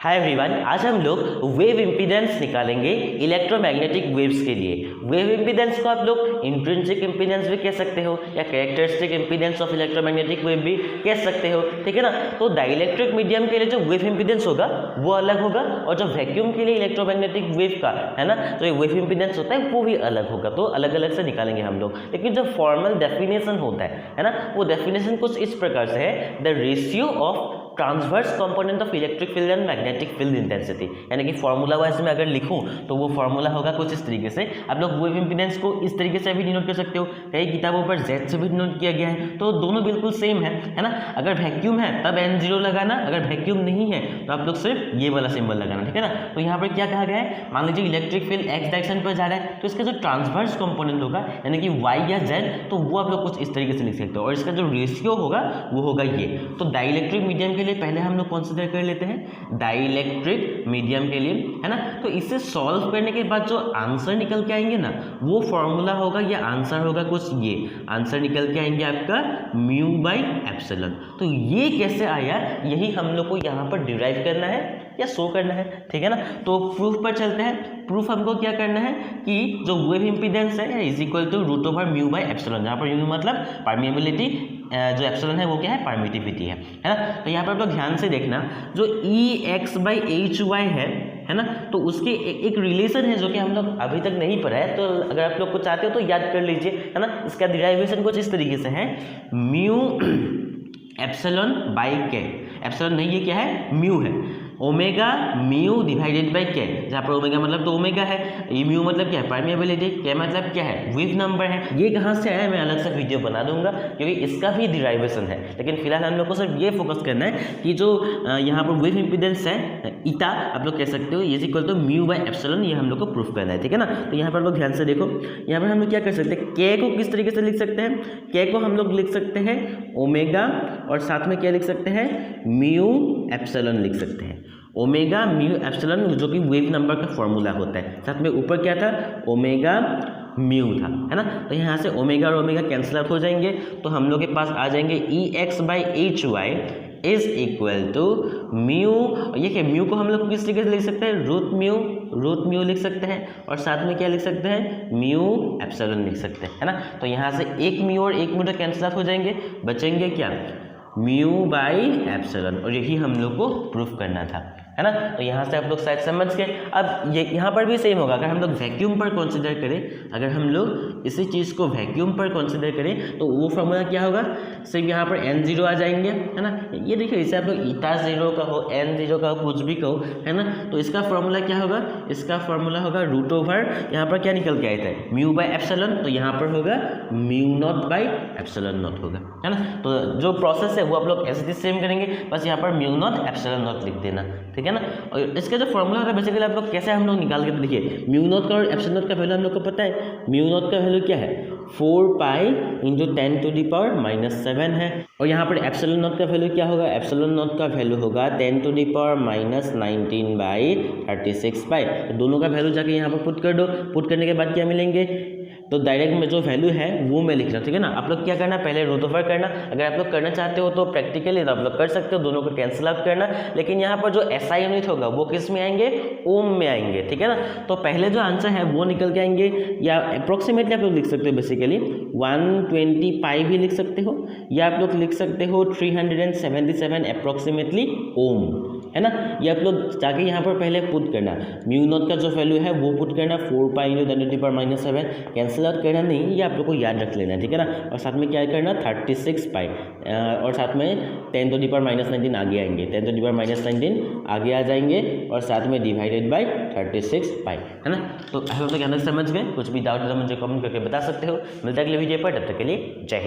Hi everyone, आज हम लोग वेव इम्पीडेंस निकालेंगे इलेक्ट्रोमैग्नेटिक वेव्स के लिए। वेव इम्पीडेंस को आप लोग इंट्रिंसिक इम्पीडेंस भी कह सकते हो या characteristic impedance of electromagnetic wave भी कह सकते हो, ठीक है ना। तो डाइलेक्ट्रिक मीडियम के लिए जो वेव इम्पीडेंस होगा वो अलग होगा और जो वैक्यूम के लिए इलेक्ट्रोमैग्नेटिक वेव का है ना, तो ये वेव इम्पीडेंस होता है वो भी अलग होगा। तो अलग अलग से निकालेंगे हम लोग, लेकिन जो फॉर्मल डेफिनेशन होता है ना, वो डेफिनेशन कुछ इस प्रकार से है, the ratio of transverse component of electric field and magnetic field intensity. यानी कि फॉर्मूला वाइज में अगर लिखूं तो वो फॉर्मूला होगा कुछ इस तरीके से। आप लोग वेव इम्पीडेंस को इस तरीके से भी डिनोट कर सकते हो, कई किताबों पर Z से भी डिनोट किया गया है, तो दोनों बिल्कुल सेम है ना। अगर वैक्यूम है तब N0 लगाना, अगर वैक्यूम नहीं है तो आप लोग सिर्फ ये वाला सिंबल लगाना, ठीक है ना। तो यहाँ पर क्या कहा गया है, मान लीजिए इलेक्ट्रिक फील्ड x डायरेक्शन पर जा रहा है तो इसका जो ट्रांसवर्स कंपोनेंट होगा यानी कि y या z, तो वो आप लोग कुछ इस तरीके से लिख सकते हो और इसका जो रेशियो होगा वो होगा ये। तो डाइलेक्ट्रिक मीडियम के लिए पहले हम लोग कंसीडर कर लेते हैं डाइलेक्ट्रिक मीडियम के लिए, है ना। तो इसे सॉल्व करने के बाद जो आंसर निकल के आएंगे ना, वो फॉर्मूला होगा या आंसर होगा कुछ ये। आंसर निकल के आएंगे आपका म्यू बाई एप्सिलॉन। तो ये कैसे आया, यही हम लोग को यहाँ पर डिराइव करना है या शो करना है, ठीक है ना। तो प्रूफ पर चलते हैं। प्रूफ हमको क्या करना है कि जो वेव इम्पीडेंस है is equal to root over mu by epsilon, जहाँ पर म्यू मतलब परमिएबिलिटी, जो एप्सिलॉन है वो क्या है, परमिटिविटी है ना। तो यहाँ पर आप लोग ध्यान से देखना, जो EX बाई HY है ना, तो उसके एक रिलेशन है जो कि हम लोग अभी तक नहीं पढ़ा है। तो अगर आप लोग को चाहते हो तो याद कर लीजिए, है ना। इसका डिराइवेशन कुछ इस तरीके से है, म्यू एप्सिलॉन बाई के, एप्सिलॉन नहीं, ये क्या है, म्यू है, ओमेगा म्यू डिवाइडेड बाई के, जहाँ पर ओमेगा मतलब तो ओमेगा है, ये म्यू मतलब क्या है, परमिएबिलिटी, के मतलब क्या है, वेव नंबर है। ये कहाँ से आया मैं अलग से वीडियो बना दूंगा क्योंकि इसका भी डिराइवेशन है, लेकिन फिलहाल हम लोग को सिर्फ ये फोकस करना है कि जो यहाँ पर वेव इम्पीडेंस है ईटा आप लोग कह सकते हो, is equal to mu by epsilon, ये हम लोग को प्रूफ करना है, ठीक है ना। तो यहाँ पर लोग ध्यान से देखो, यहाँ पर हम लोग क्या कर सकते हैं, के को किस तरीके से लिख सकते हैं, के को हम लोग लिख सकते हैं ओमेगा और साथ में क्या लिख सकते हैं, म्यू एप्सिलॉन लिख सकते हैं। ओमेगा म्यू एप्सिलॉन जो कि वेव नंबर का फॉर्मूला होता है, साथ में ऊपर क्या था, ओमेगा म्यू था, है ना। तो यहाँ से ओमेगा और ओमेगा कैंसिल आउट हो जाएंगे, तो हम लोग के पास आ जाएंगे EX by HY is equal to mu, ये क्या, म्यू को हम लोग किस तरीके से लिख सकते हैं, रूट म्यू लिख सकते हैं और साथ में क्या लिख सकते हैं, म्यू एप्सिलॉन लिख सकते हैं, है ना। तो यहाँ से एक म्यू और एक म्यू तो कैंसिल आउट हो जाएंगे, बचेंगे क्या, म्यू बाई एप्सिलॉन, और यही हम लोग को प्रूफ करना था, है ना। तो यहाँ से आप लोग शायद समझ गए। अब ये यहाँ पर भी सेम होगा, अगर हम लोग वैक्यूम पर कंसीडर करें, अगर हम लोग इसी चीज़ को वैक्यूम पर कंसीडर करें तो वो फॉर्मूला क्या होगा, सिर्फ यहाँ पर N0 आ जाएंगे, है ना। ये देखिए, इसे आप लोग ईटा 0 का हो, N0 का हो, कुछ भी कहो, है ना। तो इसका फॉर्मूला क्या होगा, इसका फॉर्मूला होगा रूट ओवर, यहाँ पर क्या निकल के आया था, म्यू बाई एप्सिलॉन, तो यहाँ पर होगा mu naught by epsilon not होगा, है ना। तो जो प्रोसेस है वो आप लोग ऐसे सेम करेंगे, बस यहाँ पर म्यू नॉट एप्सिलॉन नॉट लिख देना, ठीक है ना। और इसका जो फॉर्मूला होता है बेसिकली आप लोग कैसे हम लोग निकाल के, देखिए म्यू नॉट का और एप्सिलॉन नॉट का वैल्यू हम लोग को पता है। म्यू नॉट का वैल्यू क्या है, 4 pi into 10 to the power -7 है, और यहाँ पर एप्सिलॉन नॉट का वैल्यू क्या होगा, एप्सिलॉन नॉट का वैल्यू होगा 10 टू द पावर -19 बाई 36 पाई। तो दोनों का वैल्यू जाके यहाँ पर पुट कर दो, पुट करने के बाद क्या मिलेंगे, तो डायरेक्ट में जो वैल्यूहै वो मैं लिख रहा हूँ, ठीक है ना। आप लोग क्या करना, पहले रूट ओवर करना, अगर आप लोग करना चाहते हो तो प्रैक्टिकली तो आप लोग कर सकते हो, दोनों को कैंसिल आउट करना, लेकिन यहाँ पर जो SI यूनिट होगा वो किस में आएंगे, ओम में आएंगे, ठीक है ना। तो पहले जो आंसर है वो निकल के आएंगे, या अप्रोक्सीमेटली आप लोग लिख सकते हो बेसिकली 120 पाई भी लिख सकते हो, या आप लोग लिख सकते हो 377 अप्रोक्सीमेटली ओम, है ना। ये आप लोग जाके यहाँ पर पहले पुट करना, म्यू नॉट का जो वैल्यू है वो पुट करना, 4 pi into 10 to the power -7, cancel out करना नहीं, ये आप लोग को याद रख लेना है, ठीक है ना। और साथ में क्या करना, 36 पाई और साथ में 10 टू द पावर -19 आगे आएंगे, 10 टू द पावर -19 आगे आ जाएंगे और साथ में डिवाइडेड बाई 36 पाई, है ना। तो हम लोग यहाँ तक समझ गए, कुछ भी डाउट है तो मुझे कमेंट करके बता सकते हो। मिलता है अगले वीडियो पर, तब तक के लिए जय हिंद।